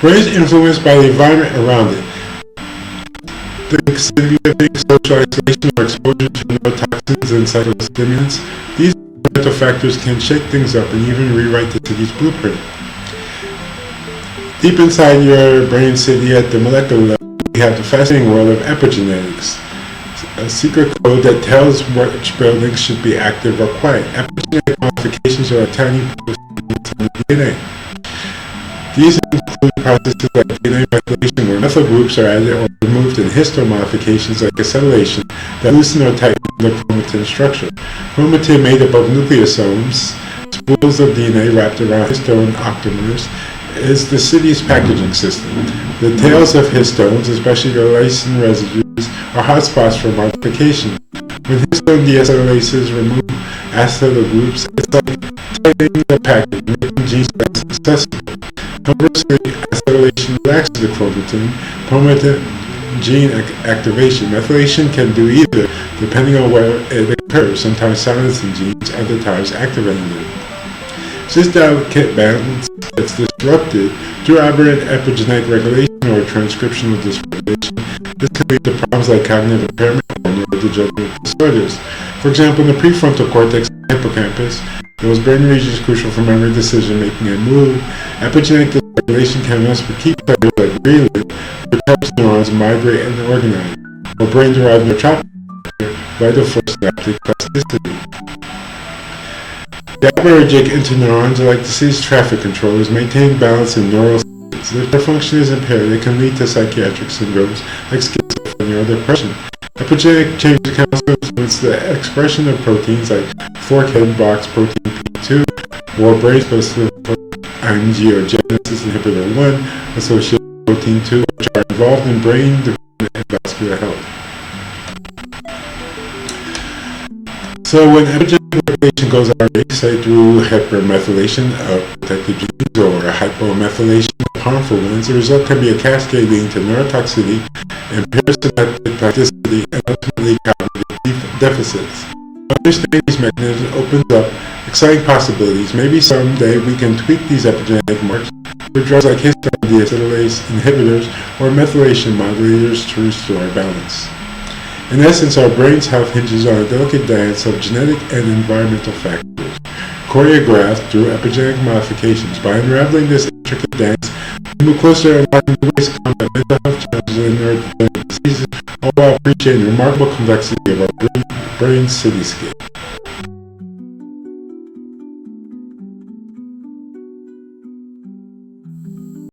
Brain is influenced by the environment around it. The city living, social isolation, or exposure to neurotoxins and psychostimulants. These environmental factors can shake things up and even rewrite the city's blueprint. Deep inside your brain city at the molecular level, we have the fascinating world of epigenetics, a secret code that tells which buildings should be active or quiet. Epigenetic modifications are tiny proteins in the DNA. These include processes like DNA methylation, where methyl groups are added or removed, and histone modifications like acetylation that loosen or tighten the chromatin structure. Chromatin made up of nucleosomes, spools of DNA wrapped around histone octamers, is the city's packaging system. The tails of histones, especially the lysine residues, are hotspots for modification. When histone deacetylases remove acetyl groups, it's like tightening the package, making genes less accessible. Conversely, acetylation relaxes the chromatin gene activation. Methylation can do either, depending on where it occurs, sometimes silencing genes, other times activating them. This delicate balance gets disrupted through aberrant epigenetic regulation or transcriptional dysregulation. This can lead to problems like cognitive impairment or neurodegenerative disorders. For example, in the prefrontal cortex and hippocampus, those brain regions crucial for memory, decision making, and mood, epigenetic dysregulation can mess with key players like ghrelin, which helps neurons migrate and organize, or brain-derived neurotropic factor, vital for synaptic plasticity. The aberragic interneurons are like disease traffic controllers, maintain balance in neural states. If their function is impaired, it can lead to psychiatric syndromes like schizophrenia or depression. Epigenetic changes can also influence the expression of proteins like fork-head box protein P2 or brain-specific angiogenesis inhibitor 1 associated with protein 2, which are involved in brain development and vascular health. So when epigenetic regulation goes on, say through hypermethylation of protected genes or hypomethylation of harmful ones, the result can be a cascade leading to neurotoxicity, impaired synaptic plasticity, and ultimately cognitive deficits. Understanding these mechanisms opens up exciting possibilities. Maybe someday we can tweak these epigenetic marks with drugs like histone deacetylase inhibitors or methylation modulators to restore balance. In essence, our brain's health hinges on a delicate dance of genetic and environmental factors, choreographed through epigenetic modifications. By unraveling this intricate dance, we move closer to unlocking new ways to combat mental health challenges and neurodegenerative diseases, all while appreciating the remarkable complexity of our brain cityscape.